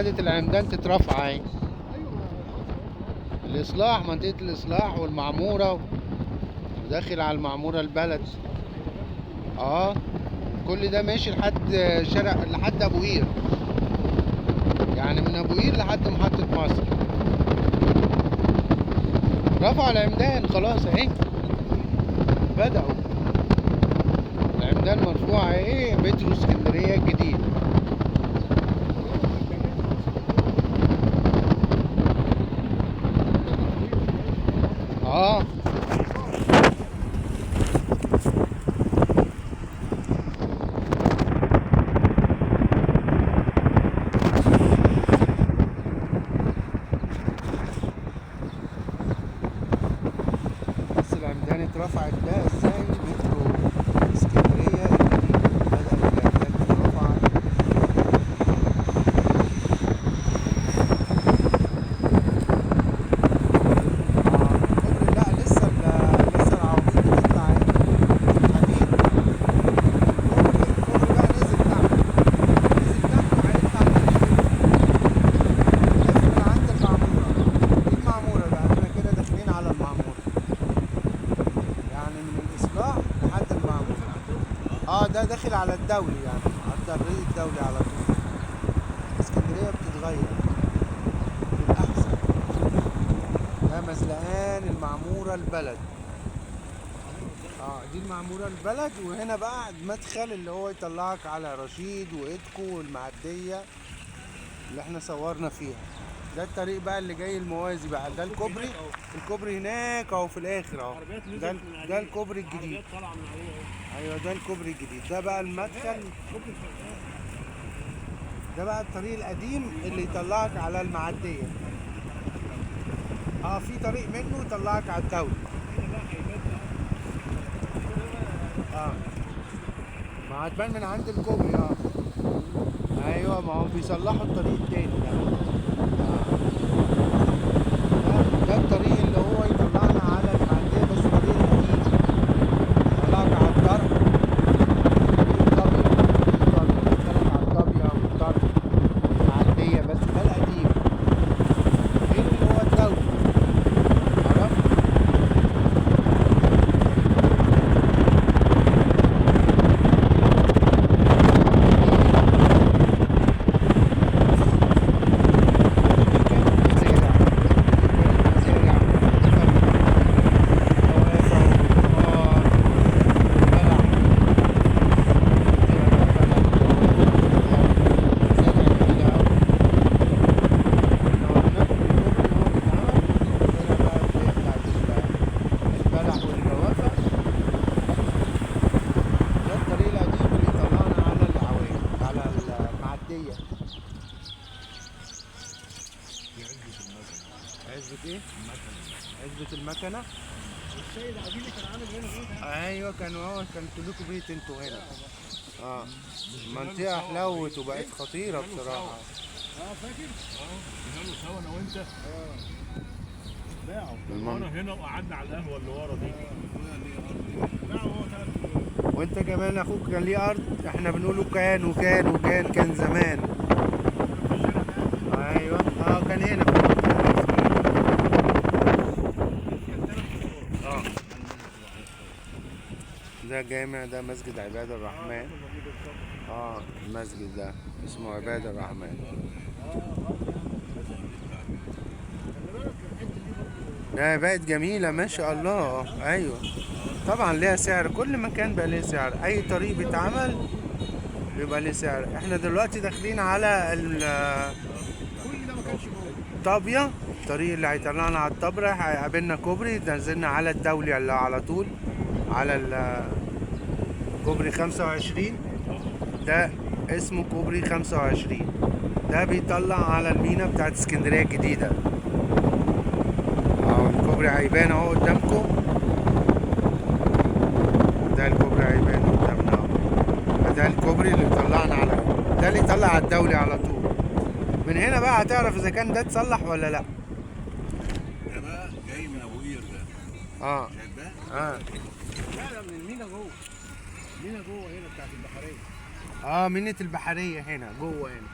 ابتدت العمدان تترفع اهي. الإصلاح، منطقة الإصلاح والمعمورة، وداخل على المعمورة البلد. كل ده ماشي لحد شارع، لحد أبو قير، يعني من أبو قير لحد محطة مصر. رفعوا العمدان خلاص اهي، بدأوا العمدان مرفوعة اهي. مترو اسكندرية الجديد. بس العمدان اترفعت ده ازاي؟ مترو اسكندرية الجديد بدأت العمدان تترفع. لا لسه العواميد بتطلع اهي، الحديد. الكوبري بقى نزل تحت، هيطلع لف من عند المعمورة. دي المعمورة بقى، احنا كده داخلين على المعمورة، يعني من الإصلاح لحد المعمورة. ده داخل على الدولي، يعني على الطريق الدولي على طول. اسكندرية بتتغير للأحسن. ده مزلقان المعمورة البلد. دي المعمورة البلد، وهنا بقى المدخل اللي هو يطلعك على رشيد وإيدكو والمعدية اللي احنا صورنا فيها. ده الطريق بقى اللي جاي الموازي بقى. ده الكوبري هناك اهو في الاخر اهو. ده الكوبري الجديد. ايوه ده الكوبري الجديد. ده بقى المدخل. ده بقى الطريق القديم اللي يطلعك على المعدية. في طريق منه يطلعك على الدولي. ما هتبان من عند الكوبري. ايوه، ما هو بيصلحوا الطريق التاني ده. ده الطريق اللي هو يطلعنا على المعدية، بس الطريق القديم يطلعك على الطرق. يطلعك على الطابية والطرق المعدية، بس ده القديم. غير اللي هو الدولي. عرفت؟ عزبة ايه؟ عزبة المكنة. السيد عبيدي كان عامل هنا ايه؟ ايوه كانت لكم بيت انتوا هنا. المنطقة حلوت وبقت خطيرة بصراحة. فاكر؟ بنعملوا سوا انا وانت. باعوا وانا هنا وقعدنا على القهوة اللي ورا دي. باعوا هو. وانت كمان اخوك كان ليه ارض، احنا بنقوله كان زمان. ايوه كان هنا. ده جامع، ده مسجد عباد الرحمن. المسجد ده اسمه عباد الرحمن. ده بقت جميلة ما شاء الله. ايوه طبعا ليها سعر، كل مكان بقى ليه سعر، اي طريق بيتعمل بيبقى ليه سعر. احنا دلوقتي داخلين على طابية، الطريق اللي هيطلعنا على الطبرة. هيقابلنا كوبري، نزلنا على الدولي اللي على طول على كوبري 25. ده اسمه كوبري 25. ده بيطلع على المينا بتاعت اسكندرية الجديدة. الكوبري هيبان اهو قدامكم. ده الكوبري هيبان قدامنا اهو. ده الكوبري اللي طلعنا ده اللي يطلع على الدولي على طول. من هنا بقى هتعرف اذا كان ده اتصلح ولا لا. ده بقى جاي من ابو قير ده. شايف ده؟ لا من المينا جوه. المينا جوه هنا بتاعت البحرية. مينة البحرية هنا جوه هنا.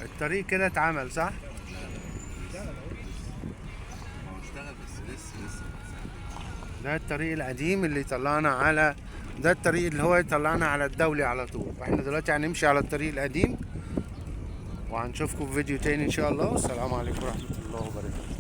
الطريق كده اتعمل صح؟ هو اشتغل بس لسه. ده الطريق القديم اللي يطلعنا على، ده الطريق اللي هو يطلعنا على الدولي على طول. فاحنا دلوقتي هنمشي على الطريق القديم، وهنشوفكم في فيديو تاني ان شاء الله. والسلام عليكم ورحمة الله وبركاته.